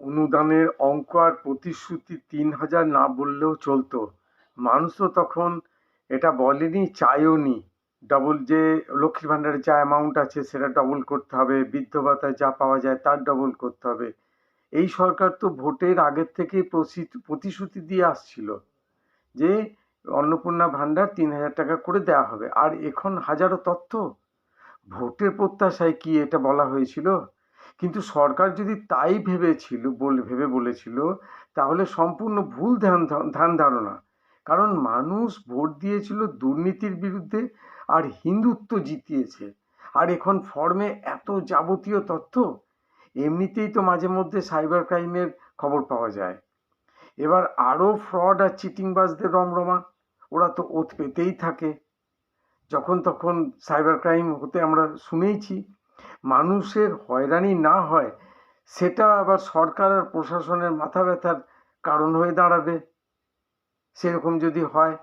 অনুদানের অঙ্ক আর প্রতিশ্রুতি ৩,০০০ না বললেও চলতো। মানুষ তো তখন এটা বলেনি, চায়ওনি। ডবল যে লক্ষ্মীর ভাণ্ডারে যা অ্যামাউন্ট আছে সেটা ডবল করতে হবে, বৃদ্ধ ভাতায় যা পাওয়া যায় তার ডবল করতে হবে। এই সরকার তো ভোটের আগের থেকেই প্রতিশ্রুতি দিয়ে আসছিল যে অন্নপূর্ণা ভাণ্ডার ৩,০০০ টাকা করে দেওয়া হবে। আর এখন হাজারো তথ্য, ভোটের প্রত্যাশায় কি এটা বলা হয়েছিল? কিন্তু সরকার যদি তাই ভেবে বলেছিল, তাহলে সম্পূর্ণ ভুল ধ্যান ধারণা। কারণ মানুষ ভোট দিয়েছিল দুর্নীতির বিরুদ্ধে, আর হিন্দুত্ব জিতিয়েছে। আর এখন ফর্মে এত যাবতীয় তথ্য, এমনিতেই তো মাঝে মধ্যে সাইবার ক্রাইমের খবর পাওয়া যায়। এবার আরও ফ্রড আর চিটিংবাজদের রমরমা, ওরা তো ওত পেতেই থাকে। যখন তখন সাইবার ক্রাইম হতে আমরা শুনেইছি। মানুষের হয়রানি না হয় সেটা আবার সরকার আর প্রশাসনের মাথা ব্যথার কারণ হয়ে দাঁড়াবে। সেরকম যদি হয়,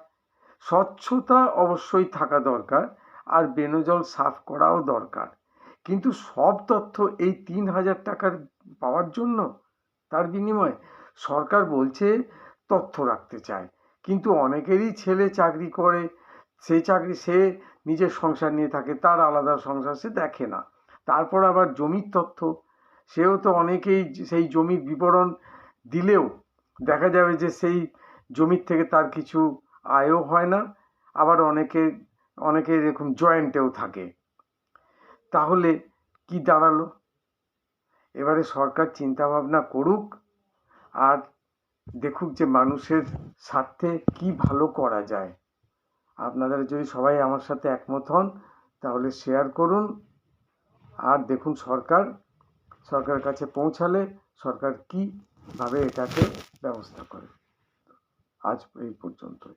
স্বচ্ছতা অবশ্যই থাকা দরকার, আর বেনজল সাফ করাও দরকার। কিন্তু সব তথ্য এই ৩,০০০ টাকার পাওয়ার জন্য, তার বিনিময়ে সরকার বলছে তথ্য রাখতে চায়, কিন্তু অনেকেরই ছেলে চাকরি করে, সে নিজের সংসার নিয়ে থাকে, তার আলাদা সংসার, সে দেখে না। তারপর আবার জমির তথ্য, সেও তো অনেকেই সেই জমির বিবরণ দিলেও দেখা যাবে যে সেই জমির থেকে তার কিছু আয়ও হয় না। আবার অনেকে এরকম জয়েন্টেও থাকে। তাহলে কি দাঁড়ালো? এবারে সরকার চিন্তা ভাবনা করুক, আর দেখুক যে মানুষের স্বার্থে কি ভালো করা যায়। আপনারা যদি সবাই আমার সাথে একমত হন তাহলে শেয়ার করুন, আর দেখুন সরকারের কাছে পৌঁছালে সরকার কিভাবে এটাকে ব্যবস্থা করে। আজ এই পর্যন্তই।